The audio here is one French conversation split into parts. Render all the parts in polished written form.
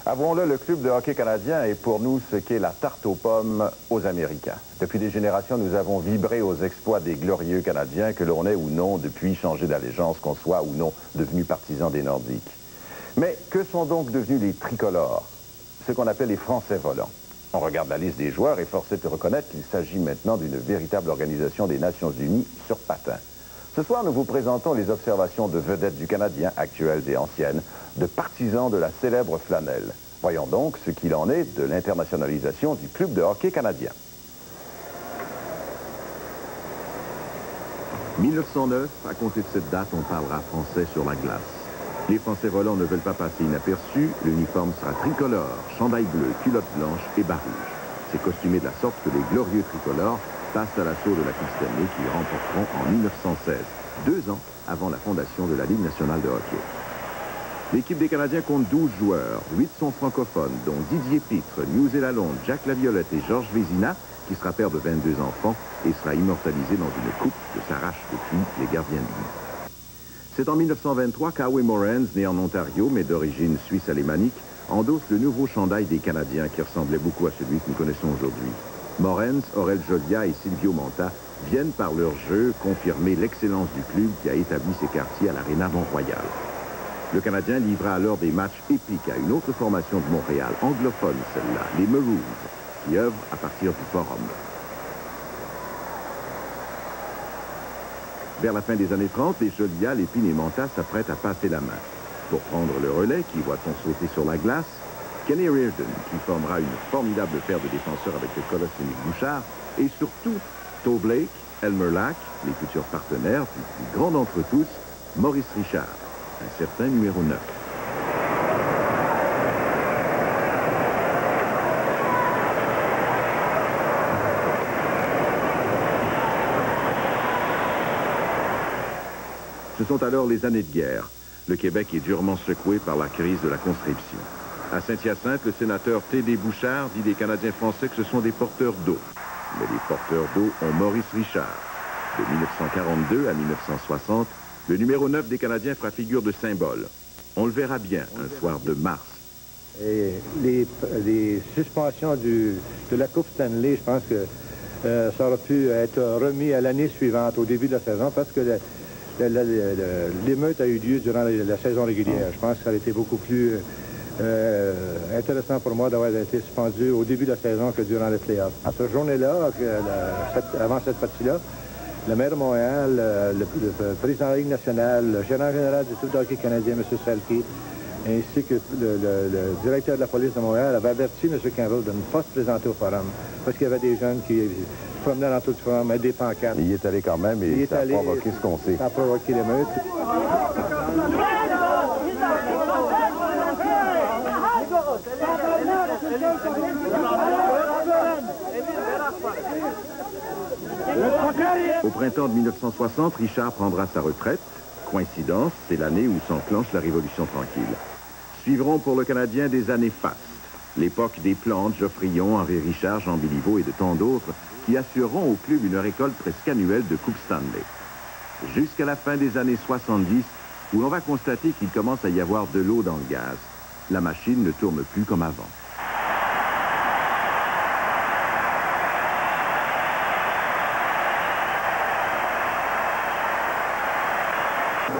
Avouons-le, le Club de hockey canadien est pour nous ce qu'est la tarte aux pommes aux Américains. Depuis des générations, nous avons vibré aux exploits des glorieux Canadiens, que l'on ait ou non depuis changé d'allégeance, qu'on soit ou non devenu partisan des Nordiques. Mais que sont donc devenus les tricolores, ce qu'on appelle les Français volants? On regarde la liste des joueurs et force est de reconnaître qu'il s'agit maintenant d'une véritable organisation des Nations Unies sur patins. Ce soir, nous vous présentons les observations de vedettes du Canadien, actuelles et anciennes, de partisans de la célèbre flanelle. Voyons donc ce qu'il en est de l'internationalisation du Club de hockey canadien. 1909, à compter de cette date, on parlera français sur la glace. Les Français volants ne veulent pas passer inaperçus, l'uniforme sera tricolore, chandail bleu, culotte blanche et bas rouge. C'est costumé de la sorte que les glorieux tricolores passent à l'assaut de la Coupe Stanley qu'ils remporteront en 1916, 2 ans avant la fondation de la Ligue nationale de hockey. L'équipe des Canadiens compte 12 joueurs, 8 sont francophones, dont Didier Pitre, News et Lalonde, Jacques Laviolette et Georges Vézina, qui sera père de 22 enfants et sera immortalisé dans une coupe que s'arrachent depuis les gardiens de but. C'est en 1923 qu'Howie Morenz, né en Ontario mais d'origine suisse-alémanique, endosse le nouveau chandail des Canadiens qui ressemblait beaucoup à celui que nous connaissons aujourd'hui. Morenz, Aurel Jolia et Silvio Monta viennent par leur jeu confirmer l'excellence du club qui a établi ses quartiers à l'Aréna Mont-Royal. Le Canadien livra alors des matchs épiques à une autre formation de Montréal, anglophone celle-là, les Maroons, qui œuvrent à partir du Forum. Vers la fin des années 30, les Jolia, Lépine et Monta s'apprêtent à passer la main. Pour prendre le relais, qui voit-on sauter sur la glace, Kenny Reardon, qui formera une formidable paire de défenseurs avec le colosse Unique Bouchard, et surtout Toe Blake, Elmer Lack, les futurs partenaires, puis le plus grand d'entre tous, Maurice Richard, un certain numéro 9. Ce sont alors les années de guerre. Le Québec est durement secoué par la crise de la conscription. À Saint-Hyacinthe, le sénateur T.D. Bouchard dit des Canadiens français que ce sont des porteurs d'eau. Mais les porteurs d'eau ont Maurice Richard. De 1942 à 1960, le numéro 9 des Canadiens fera figure de symbole. On le verra bien un soir de mars. Et les suspensions de la Coupe Stanley, je pense que ça aurait pu être remis à l'année suivante, au début de la saison, parce que l'émeute a eu lieu durant la saison régulière. Je pense que ça aurait été beaucoup plus intéressant pour moi d'avoir été suspendu au début de la saison que durant les playoffs. À cette journée-là, avant cette partie-là, le maire de Montréal, le président de la Ligue nationale, le gérant général du Club de hockey canadien, M. Selke, ainsi que le directeur de la police de Montréal avait averti M. Campbell de ne pas se présenter au forum, parce qu'il y avait des jeunes qui promenaient dans tout le forum avec des pancartes. Il y est allé quand même et ça a provoqué ce qu'on sait. Ça a provoqué l'émeute. Au printemps de 1960, Richard prendra sa retraite. Coïncidence, c'est l'année où s'enclenche la Révolution tranquille. Suivront pour le Canadien des années fastes. L'époque des Plantes, Geoffrion, Henri Richard, Jean Béliveau et de tant d'autres qui assureront au club une récolte presque annuelle de Coupe Stanley. Jusqu'à la fin des années 70, où l'on va constater qu'il commence à y avoir de l'eau dans le gaz. La machine ne tourne plus comme avant.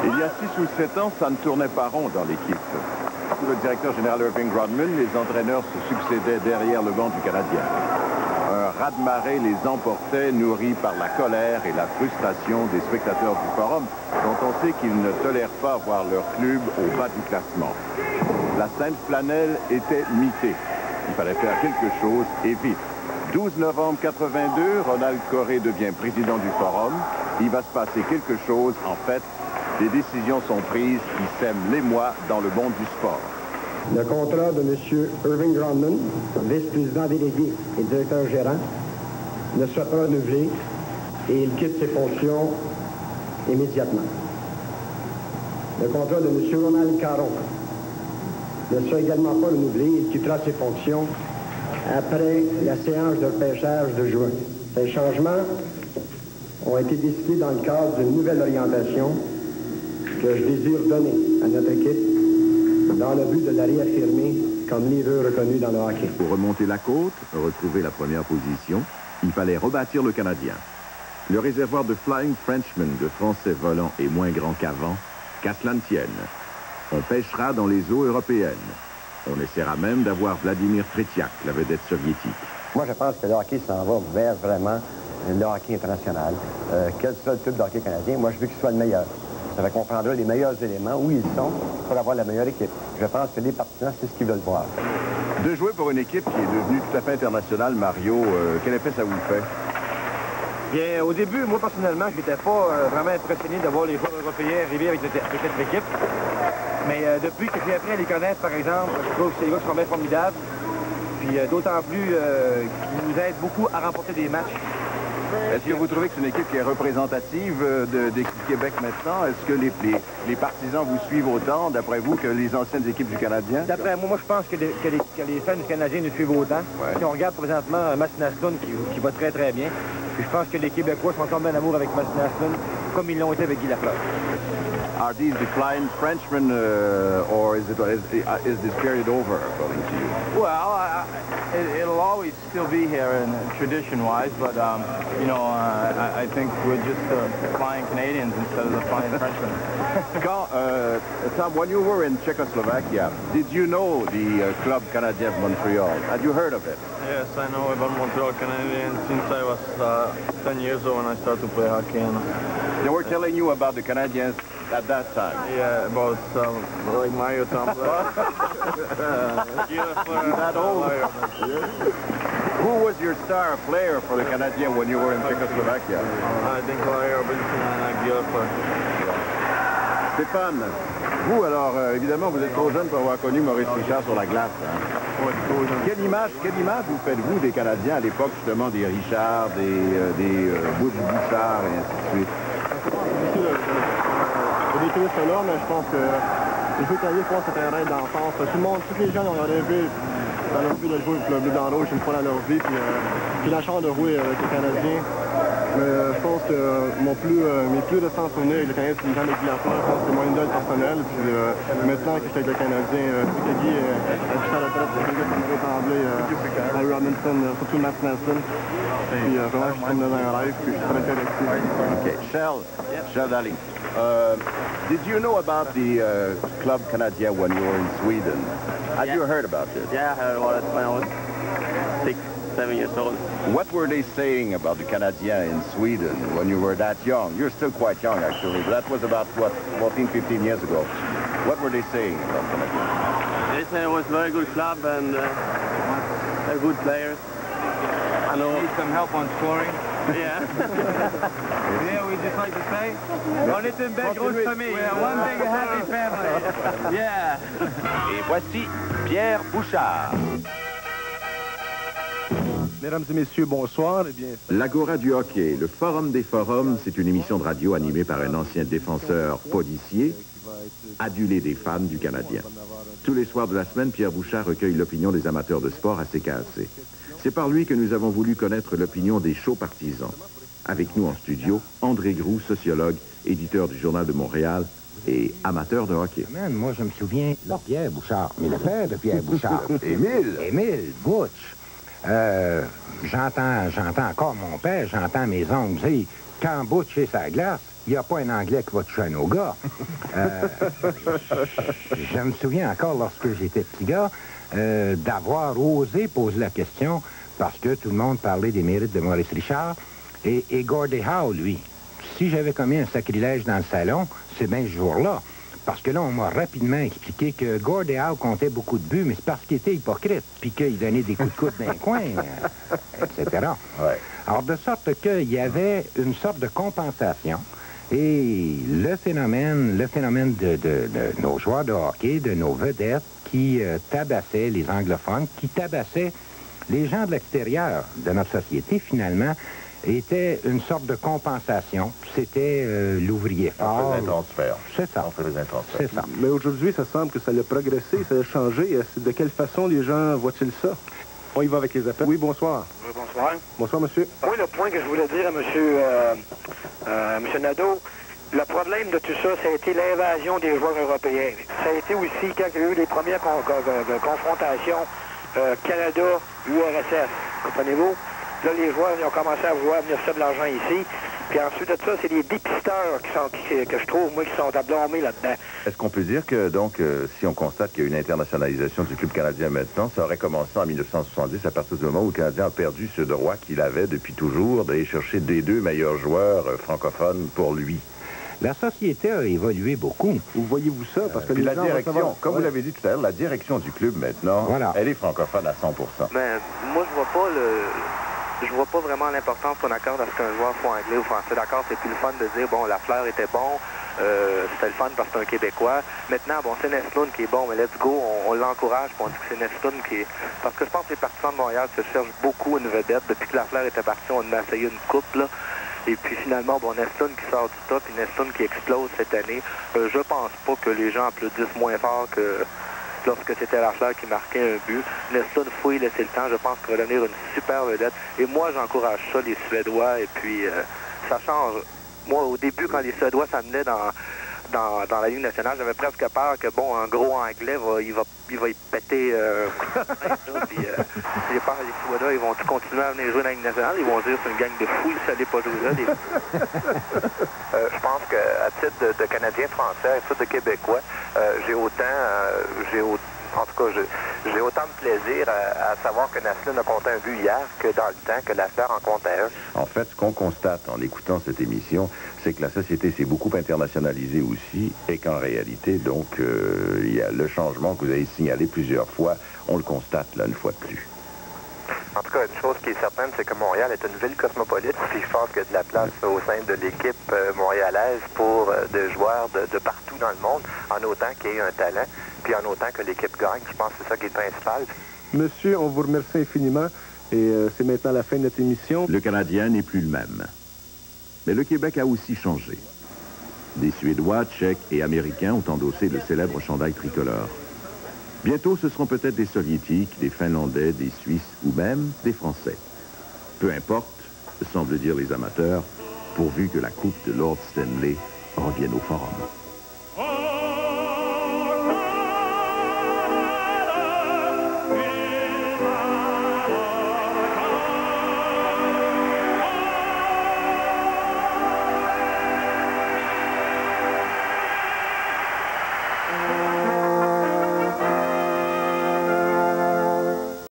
Il y a 6 ou 7 ans, ça ne tournait pas rond dans l'équipe. Sous le directeur général Irving Rodman, les entraîneurs se succédaient derrière le banc du Canadien. Un raz-de-marée les emportait, nourris par la colère et la frustration des spectateurs du forum, dont on sait qu'ils ne tolèrent pas voir leur club au bas du classement. La Sainte Flanelle était mitée. Il fallait faire quelque chose et vite. 12 novembre 82, Ronald Coré devient président du forum. Il va se passer quelque chose, en fait. Des décisions sont prises qui sèment l'émoi dans le monde du sport. Le contrat de M. Irving Rodman, vice-président délégué et directeur gérant, ne sera pas renouvelé et il quitte ses fonctions immédiatement. Le contrat de M. Ronald Caron ne sera également pas renouvelé. Il quittera ses fonctions après la séance de repêchage de juin. Ces changements ont été décidés dans le cadre d'une nouvelle orientation que je désire donner à notre équipe dans le but de la réaffirmer comme leader reconnu dans le hockey. Pour remonter la côte, retrouver la première position, il fallait rebâtir le Canadien. Le réservoir de Flying Frenchman de Français volants est moins grand qu'avant, qu'à cela ne tienne. On pêchera dans les eaux européennes. On essaiera même d'avoir Vladimir Tretiak, la vedette soviétique. Moi, je pense que le hockey s'en va vers vraiment le hockey international. Quel sera le club de hockey canadien? Moi, je veux qu'il soit le meilleur. Ça fait qu'on prendra les meilleurs éléments où ils sont pour avoir la meilleure équipe. Je pense que les partisans, c'est ce qu'ils veulent voir. De jouer pour une équipe qui est devenue tout à fait internationale, Mario, quel effet ça vous fait? Bien, au début, moi, personnellement, je n'étais pas vraiment impressionné de voir les joueurs européens arriver avec cette équipe. Mais depuis que j'ai appris à les connaître, par exemple, je trouve que c'est des gars qui sont bien formidables. Puis d'autant plus qu'ils nous aident beaucoup à remporter des matchs. Est-ce que vous trouvez que c'est une équipe qui est représentative d'équipe Québec maintenant? Est-ce que les partisans vous suivent autant, d'après vous, que les anciennes équipes du Canadien? D'après moi, je pense que les fans du Canadien nous suivent autant. Ouais. Si on regarde présentement Mastin Naslund qui va très très bien, puis je pense que les Québécois sont tombés en amour avec Mastin Naslund, comme ils l'ont été avec Guy Lafleur. Are these the Flying Frenchmen, or is this period over, according to you? Well, it'll always still be here in tradition-wise, but you know, I think we're just flying Canadians instead of the flying Frenchmen. Tom, when you were in Czechoslovakia, did you know the Club Canadien of Montreal? Had you heard of it? Yes, I know about Montreal Canadiens since I was 10 years old when I started to play hockey. And, They were telling you about the Canadiens at that time? yeah, about like Mario Tomlin. That old? Who was your star player for the Canadiens when you were in Czechoslovakia? I think Larry Robinson and Guy Lafleur. Stéphane, vous alors, évidemment, vous êtes trop jeune pour avoir connu Maurice Richard sur la glace. Hein? Quelle image vous faites-vous des Canadiens à l'époque, justement, des Richard, des Butch Bouchard et ainsi de suite? J'ai vécu cela, mais je pense que les jeux canadiens, je pense que c'était un rêve d'enfance. Tout le monde, tous les gens ont rêvé dans leur vie de jouer pour le bleu dans rouge une fois dans leur vie. Puis j'ai la chance de jouer avec les Canadiens. Mais je pense que mes plus récents souvenirs avec le Canadien, c'est les gens de Guy Lafleur. Je pense que c'est mon idole personnel. Puis maintenant que je suis avec le Canadien, Guy a vu ça à la tête, c'est des gars comme Marie Tremblay, Larry Robinson, surtout Matt Nelson. Puis vraiment, je suis dans un rêve, puis je suis très intéressé. Okay, Shell Darling, did you know about the Club Canadien when you were in Sweden? Had you heard about it? Yeah, I heard about it when I was 6, 7 years old. What were they saying about the Canadiens in Sweden when you were that young? You're still quite young, actually, but that was about, what, 14, 15 years ago. What were they saying about Canadiens? They said it was a very good club and they're good players. I know. Need some help on scoring. Yeah. Yeah, we just like to say, on est une belle grosse famille. We're one big happy family. Yeah. Et voici Pierre Bouchard. Mesdames et messieurs, bonsoir. Eh bien, L'Agora du hockey, le Forum des forums, c'est une émission de radio animée par un ancien défenseur policier, adulé des fans du Canadien. Tous les soirs de la semaine, Pierre Bouchard recueille l'opinion des amateurs de sport à CKAC. C'est par lui que nous avons voulu connaître l'opinion des chauds partisans. Avec nous en studio, André Groux, sociologue, éditeur du Journal de Montréal et amateur de hockey. Man, moi, je me souviens de Pierre Bouchard, mais le père de Pierre Bouchard. Émile! Émile Butch. J'entends encore mon père, j'entends mes oncles dire, quand Butch est sa glace, il n'y a pas un Anglais qui va toucher à nos gars. Je me souviens encore, lorsque j'étais petit gars, d'avoir osé poser la question, parce que tout le monde parlait des mérites de Maurice Richard, et Gordie Howe, lui. Si j'avais commis un sacrilège dans le salon, c'est bien ce jour-là. Parce que là, on m'a rapidement expliqué que Gordie Howe comptait beaucoup de buts, mais c'est parce qu'il était hypocrite, puis qu'il donnait des coups de coude d'un coin, etc. Ouais. Alors, de sorte qu'il y avait une sorte de compensation. Et le phénomène de nos joueurs de hockey, de nos vedettes qui tabassaient les anglophones, qui tabassaient les gens de l'extérieur de notre société, finalement, était une sorte de compensation. C'était l'ouvrier fort. On faisait un transfert. C'est ça. On faisait un transfert. C'est ça. mais aujourd'hui, ça semble que ça a progressé, ça a changé. De quelle façon les gens voient-ils ça? On y va avec les appels. Oui, bonsoir. Oui, bonsoir. Bonsoir, monsieur. Oui, le point que je voulais dire à monsieur Nadeau, Le problème de tout ça, ça a été l'invasion des joueurs européens. Ça a été aussi quand il y a eu les premières confrontations Canada-URSS. Comprenez-vous? Là, les joueurs ils ont commencé à vouloir venir faire de l'argent ici. Puis ensuite de ça, c'est les dépisteurs que je trouve, moi, qui sont à blâmer là-dedans. Est-ce qu'on peut dire que, donc, si on constate qu'il y a une internationalisation du club canadien maintenant, ça aurait commencé en 1970, à partir du moment où le Canadien a perdu ce droit qu'il avait depuis toujours d'aller chercher des deux meilleurs joueurs francophones pour lui? La société a évolué beaucoup. Où voyez-vous ça? Parce que Puis les la gens direction, comme vous l'avez dit tout à l'heure, la direction du club maintenant, Voilà. elle est francophone à 100%. Ben, moi, je vois pas vraiment l'importance qu'on accorde à ce qu'un joueur soit anglais ou français. D'accord, c'est plus le fun de dire, bon, Lafleur était bon, c'était le fun parce que c'est un Québécois. Maintenant, bon, c'est Nestlund qui est bon, mais let's go, on l'encourage, puis on dit que c'est Nestlund qui est... Parce que je pense que les partisans de Montréal se cherchent beaucoup une vedette. Depuis que Lafleur était parti, on a essayé une coupe, là. Et puis finalement, bon, Nestlund qui sort du top et Nestlund qui explose cette année. Je pense pas que les gens applaudissent moins fort que lorsque c'était Lafleur qui marquait un but. Nestlund, faut y laisser le temps. Je pense qu'il va devenir une super vedette. Et moi, j'encourage ça, les Suédois. Et puis, ça change. Moi, au début, quand les Suédois s'amenaient dans la Ligue nationale, j'avais presque peur que, bon, un gros Anglais, il va y péter puis, j'ai peur que les Suédois, ils vont continuer à venir jouer dans la Ligue nationale. Ils vont dire c'est une gang de fous, ils ne savaient pas jouer là. Je pense qu'à titre de Canadien français, à titre de Québécois, j'ai autant de plaisir à savoir que Nestlund a compté un but hier que dans le temps que Lafleur en comptait un. En fait, ce qu'on constate en écoutant cette émission, c'est que la société s'est beaucoup internationalisée aussi et qu'en réalité, donc, il y a le changement que vous avez signalé plusieurs fois. On le constate, là, une fois de plus. En tout cas, une chose qui est certaine, c'est que Montréal est une ville cosmopolite. Puis je pense qu'il y a de la place au sein de l'équipe montréalaise pour des joueurs de partout dans le monde, en autant qu'il y ait un talent, puis en autant que l'équipe gagne. Je pense que c'est ça qui est le principal. Monsieur, on vous remercie infiniment. Et c'est maintenant la fin de notre émission. Le Canadien n'est plus le même. Mais le Québec a aussi changé. Des Suédois, Tchèques et Américains ont endossé le célèbre chandail tricolore. Bientôt, ce seront peut-être des Soviétiques, des Finlandais, des Suisses ou même des Français. Peu importe, semblent dire les amateurs, pourvu que la coupe de Lord Stanley revienne au Forum.